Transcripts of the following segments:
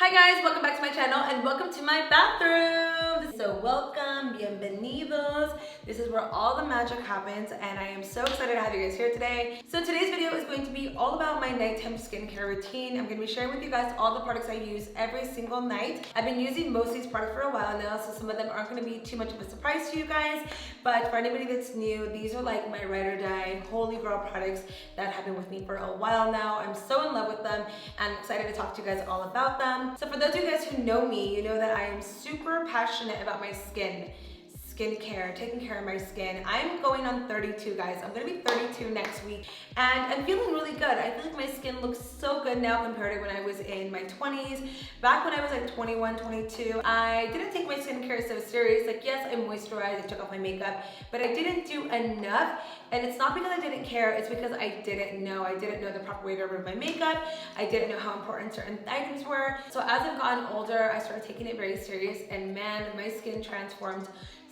Hi guys, welcome back to my channel and welcome to my bathroom. So welcome, bienvenidos. This is where all the magic happens and I am so excited to have you guys here today. So today's video is going to be all about my nighttime skincare routine. I'm going to be sharing with you guys all the products I use every single night. I've been using most of these products for a while now, so some of them aren't going to be too much of a surprise to you guys. But for anybody that's new, these are like my ride or die, holy grail products that have been with me for a while now. I'm so in love with them and I'm excited to talk to you guys all about them. So for those of you guys who know me, you know that I am super passionate about my skincare, taking care of my skin. I'm going on 32, guys. I'm gonna be 32 next week and I'm feeling really good. I feel like my skin looks so good now compared to when I was in my 20s. Back when I was like 21, 22, I didn't take my skincare so serious. Like, yes, I moisturized, I took off my makeup, but I didn't do enough. And it's not because I didn't care, it's because I didn't know. I didn't know the proper way to remove my makeup. I didn't know how important certain items were. So as I've gotten older, I started taking it very serious and man, my skin transformed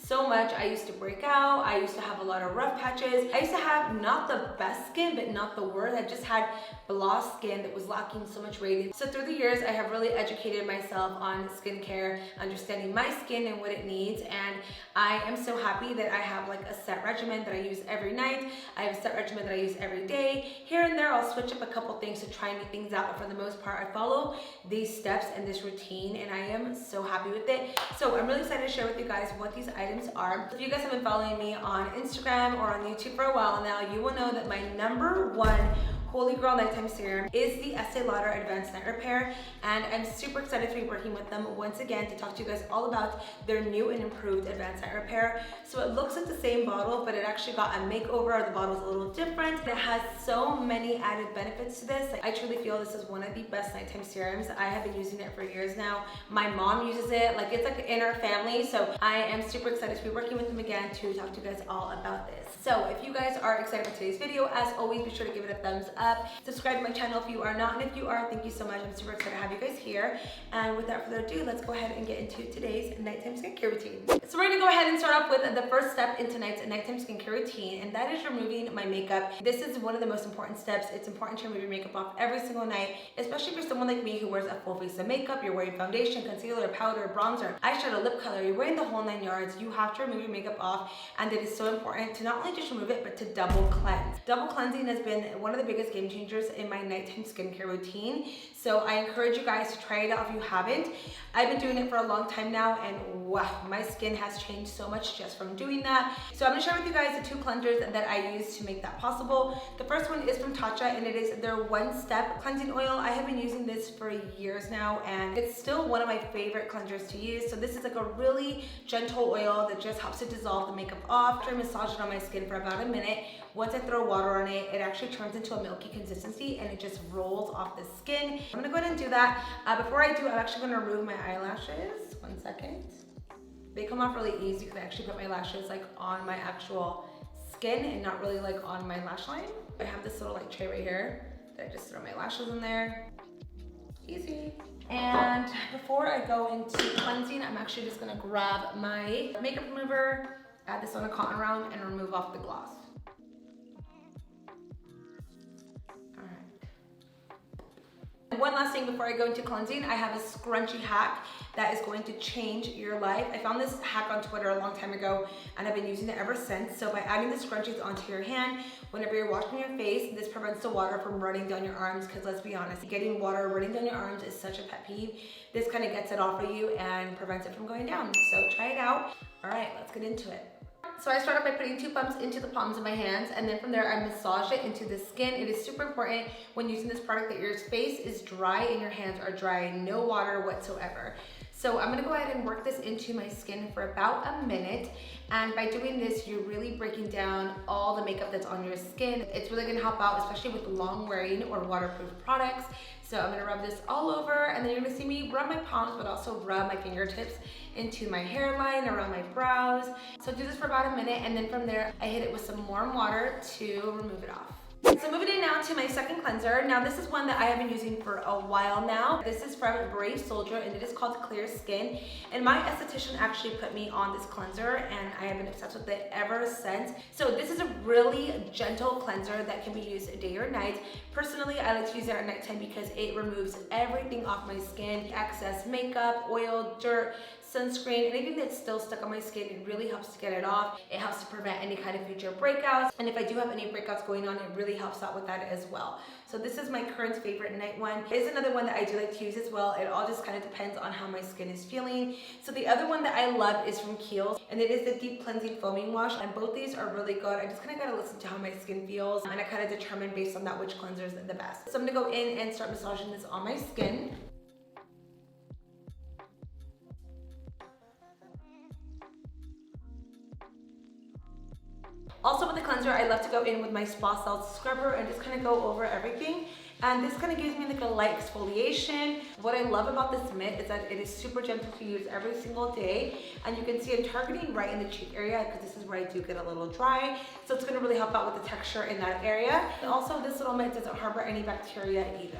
so much. I used to break out. I used to have a lot of rough patches. I used to have not the best skin, but not the worst. I just had gloss skin that was lacking so much radiance. So through the years, I have really educated myself on skincare, understanding my skin and what it needs. And I am so happy that I have like a set regimen that I use every night. I have a set regimen that I use every day. Here and there, I'll switch up a couple things to try new things out. But for the most part, I follow these steps and this routine and I am so happy with it. So I'm really excited to share with you guys what these items are. If you guys have been following me on Instagram or on YouTube for a while now, you will know that my #1 holy grail nighttime serum is the Estee Lauder Advanced Night Repair, and I'm super excited to be working with them once again to talk to you guys all about their new and improved Advanced Night Repair. So it looks like the same bottle, but it actually got a makeover. The bottle's a little different. It has so many added benefits to this. I truly feel this is one of the best nighttime serums. I have been using it for years now. My mom uses it, like it's like in our family. So I am super excited to be working with them again to talk to you guys all about this. So if you guys are excited for today's video, as always, be sure to give it a thumbs up. Subscribe to my channel if you are not, and if you are, thank you so much. I'm super excited to have you guys here. And without further ado, let's go ahead and get into today's nighttime skincare routine. So we're gonna go ahead and start off with the first step in tonight's nighttime skincare routine, and that is removing my makeup. This is one of the most important steps. It's important to remove your makeup off every single night, especially if you're someone like me who wears a full face of makeup. You're wearing foundation, concealer, powder, bronzer, eyeshadow, lip color. You're wearing the whole 9 yards. You have to remove your makeup off, and it is so important to not only just remove it, but to double cleanse. Double cleansing has been one of the biggest game changers in my nighttime skincare routine. So I encourage you guys to try it out if you haven't. I've been doing it for a long time now and wow, my skin has changed so much just from doing that. So I'm gonna share with you guys the 2 cleansers that I use to make that possible. The first one is from Tatcha and it is their one-step cleansing oil. I have been using this for years now and it's still one of my favorite cleansers to use. So this is like a really gentle oil that just helps to dissolve the makeup off. After I massage it on my skin for about a minute, once I throw water on it, it actually turns into a milky consistency and it just rolls off the skin. I'm gonna go ahead and do that. Before I do, I'm actually gonna remove my eyelashes. 1 second. They come off really easy because I actually put my lashes like on my actual skin and not really like on my lash line. I have this little like tray right here that I just throw my lashes in there. Easy. And before I go into cleansing, I'm actually just gonna grab my makeup remover, add this on a cotton round and remove off the gloss. One last thing before I go into cleansing, I have a Scrunchie Hack that is going to change your life. I found this hack on Twitter a long time ago and I've been using it ever since. So by adding the scrunchies onto your hand, whenever you're washing your face, this prevents the water from running down your arms because let's be honest, getting water running down your arms is such a pet peeve. This kind of gets it off of you and prevents it from going down. So try it out. All right, let's get into it. So I start off by putting 2 pumps into the palms of my hands and then from there I massage it into the skin. It is super important when using this product that your face is dry and your hands are dry, no water whatsoever. So I'm gonna go ahead and work this into my skin for about a minute. And by doing this, you're really breaking down all the makeup that's on your skin. It's really gonna help out, especially with long wearing or waterproof products. So I'm gonna rub this all over and then you're gonna see me rub my palms, but also rub my fingertips into my hairline, around my brows. So do this for about a minute and then from there, I hit it with some warm water to remove it off. So moving in now to my second cleanser. Now this is one that I have been using for a while now. This is from Brave Soldier and it is called Clear Skin. And my esthetician actually put me on this cleanser and I have been obsessed with it ever since. So this is a really gentle cleanser that can be used day or night. Personally, I like to use it at nighttime because it removes everything off my skin, excess makeup, oil, dirt, sunscreen, anything that's still stuck on my skin. It really helps to get it off. It helps to prevent any kind of future breakouts. And if I do have any breakouts going on, it really helps out with that as well. So this is my current favorite night one. There's another one that I do like to use as well. It all just kind of depends on how my skin is feeling. So the other one that I love is from Khelis and it is the Deep Cleansing Foaming Wash. And both these are really good. I just kind of got to listen to how my skin feels and I kind of determine based on that which cleanser is the best. So I'm going to go in and start massaging this on my skin. Also with the cleanser, I love to go in with my Spa Salts scrubber and just kind of go over everything. And this kind of gives me like a light exfoliation. What I love about this mitt is that it is super gentle to use every single day. And you can see I'm targeting right in the cheek area because this is where I do get a little dry. So it's going to really help out with the texture in that area. And also this little mitt doesn't harbor any bacteria either.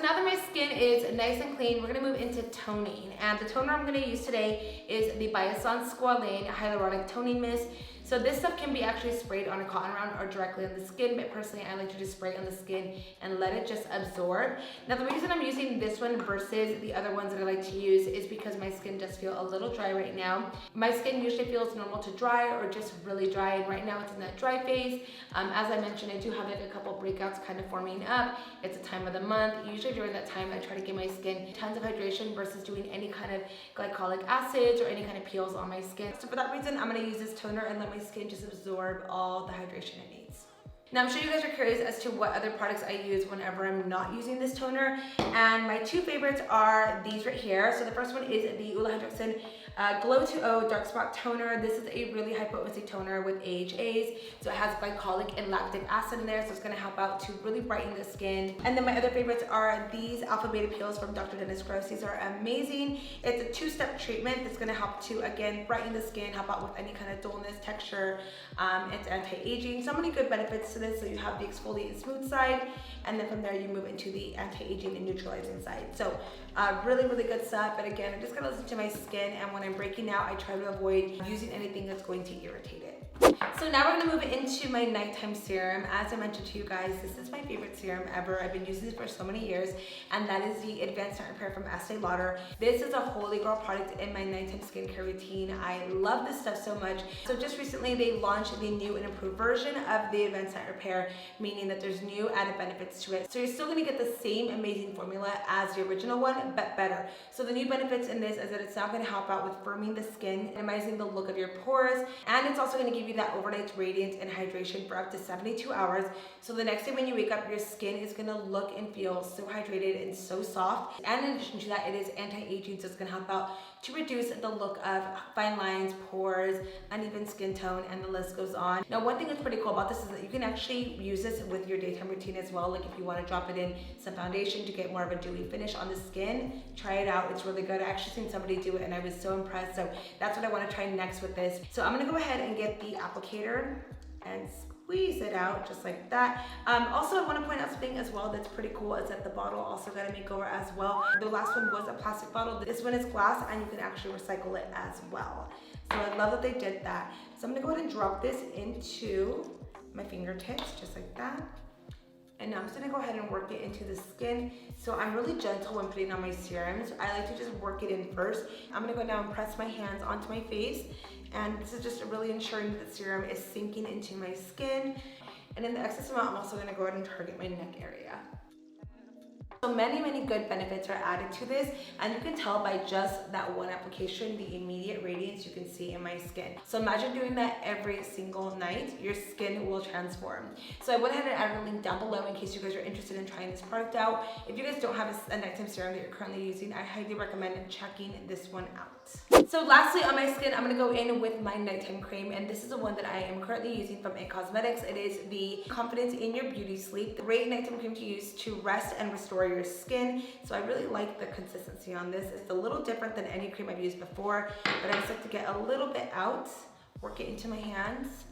Now that my skin is nice and clean, we're gonna move into toning. And the toner I'm gonna use today is the Biossance Squalane Hyaluronic Toning Mist. So this stuff can be actually sprayed on a cotton round or directly on the skin, but personally I like to just spray it on the skin and let it just absorb. Now the reason I'm using this one versus the other ones that I like to use is because my skin does feel a little dry right now. My skin usually feels normal to dry or just really dry, and right now it's in that dry phase. As I mentioned, I do have like a couple breakouts kind of forming up. It's a time of the month. Usually during that time I try to give my skin tons of hydration versus doing any kind of glycolic acids or any kind of peels on my skin. So for that reason, I'm going to use this toner and let my skin just absorb all the hydration it needs. Now I'm sure you guys are curious as to what other products I use whenever I'm not using this toner, and my two favorites are these right here. So the first one is the hendriksen glowwww Dark Spot Toner. This is a really high potency toner with AHAs, so it has glycolic and lactic acid in there, so it's going to help out to really brighten the skin. And then my other favorites are these Alpha Beta Peels from Dr. Dennis Gross. These are amazing. It's a two-step treatment that's going to help to, again, brighten the skin, help out with any kind of dullness, texture. It's anti-aging. So many good benefits to this. So you have the exfoliate and smooth side, and then from there you move into the anti-aging and neutralizing side. So really, really good stuff. But again, I just gotta listen to my skin, and when I'm breaking out, I try to avoid using anything that's going to irritate it. So now we're gonna move into my nighttime serum. As I mentioned to you guys, this is my favorite serum ever. I've been using this for so many years, and that is the Advanced Night Repair from Estee Lauder. This is a holy grail product in my nighttime skincare routine. I love this stuff so much. So just recently they launched the new and improved version of the Advanced Night Repair, meaning that there's new added benefits to it. So you're still gonna get the same amazing formula as the original one, but better. So the new benefits in this is that it's now gonna help out with firming the skin, minimizing the look of your pores, and it's also gonna give you that overnight radiance and hydration for up to 72 hours. So the next day when you wake up, your skin is gonna look and feel so hydrated and so soft. And in addition to that, it is anti-aging, so it's gonna help out to reduce the look of fine lines, pores, uneven skin tone, and the list goes on. Now, one thing that's pretty cool about this is that you can actually use this with your daytime routine as well. Like if you want to drop it in some foundation to get more of a dewy finish on the skin, try it out. It's really good. I actually seen somebody do it and I was so impressed. So that's what I want to try next with this. So I'm gonna go ahead and get the applicator and squeeze it out just like that. Also, I want to point out something as well that's pretty cool is that the bottle also got a makeover as well. The last one was a plastic bottle. This one is glass, and you can actually recycle it as well. So I love that they did that. So I'm gonna go ahead and drop this into my fingertips just like that. And now I'm just gonna go ahead and work it into the skin. So I'm really gentle when putting on my serums. I like to just work it in first. I'm gonna go down and press my hands onto my face. And this is just really ensuring that the serum is sinking into my skin. And in the excess amount, I'm also gonna go ahead and target my neck area. So many good benefits are added to this, and you can tell by just that one application the immediate radiance you can see in my skin. So imagine doing that every single night, your skin will transform. So I went ahead and added a link down below in case you guys are interested in trying this product out. If you guys don't have a nighttime serum that you're currently using, I highly recommend checking this one out. So lastly on my skin, I'm gonna go in with my nighttime cream, and this is the one that I am currently using from It Cosmetics. It is the Confidence in Your Beauty Sleep, the great nighttime cream to use to rest and restore your your skin. So I really like the consistency on this. It's a little different than any cream I've used before, but I just like to get a little bit out, work it into my hands,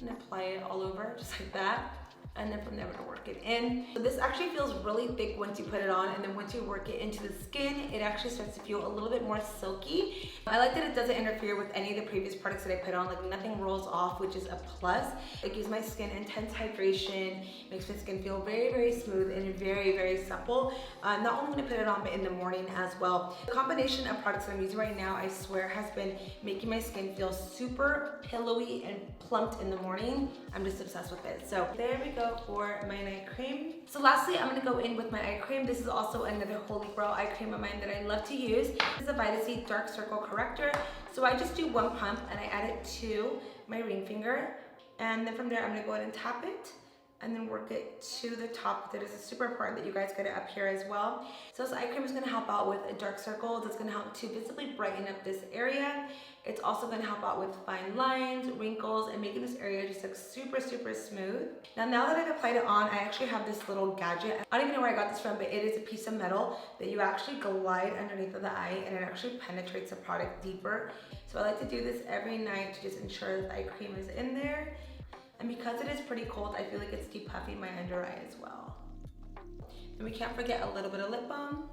and apply it all over, just like that. And then from there, I'm gonna work it in. So this actually feels really thick once you put it on, and then once you work it into the skin, it actually starts to feel a little bit more silky. I like that it doesn't interfere with any of the previous products that I put on, like nothing rolls off, which is a plus. It gives my skin intense hydration, makes my skin feel very, very smooth and very, very supple. Not only when I put it on, but in the morning as well. The combination of products that I'm using right now, I swear, has been making my skin feel super pillowy and plumped in the morning. I'm just obsessed with it. So there we go for my night cream. So lastly, I'm gonna go in with my eye cream. This is also another holy grail eye cream of mine that I love to use. This is a Vita Dark Circle Corrector. So I just do one pump and I add it to my ring finger. And then from there, I'm gonna go ahead and tap it and then work it to the top. That is super important that you guys get it up here as well. So this eye cream is gonna help out with dark circles. It's gonna help to visibly brighten up this area. It's also gonna help out with fine lines, wrinkles, and making this area just look super, super smooth. Now that I've applied it on, I actually have this little gadget. I don't even know where I got this from, but it is a piece of metal that you actually glide underneath of the eye, and it actually penetrates the product deeper. So I like to do this every night to just ensure that the eye cream is in there. And because it is pretty cold, I feel like it's depuffing my under eye as well. And we can't forget a little bit of lip balm.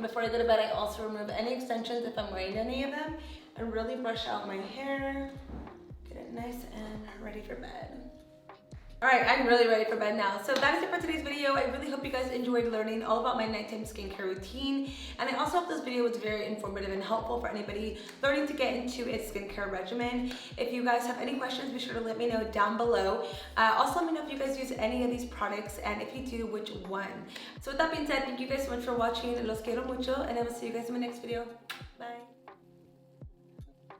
Before I go to bed, I also remove any extensions if I'm wearing any of them, and really brush out my hair, get it nice and ready for bed. All right, I'm really ready for bed now. So that is it for today's video. I really hope you guys enjoyed learning all about my nighttime skincare routine. And I also hope this video was very informative and helpful for anybody learning to get into its skincare regimen. If you guys have any questions, be sure to let me know down below. Also, let me know if you guys use any of these products, and if you do, which one. So with that being said, thank you guys so much for watching. Los quiero mucho, and I will see you guys in my next video. Bye.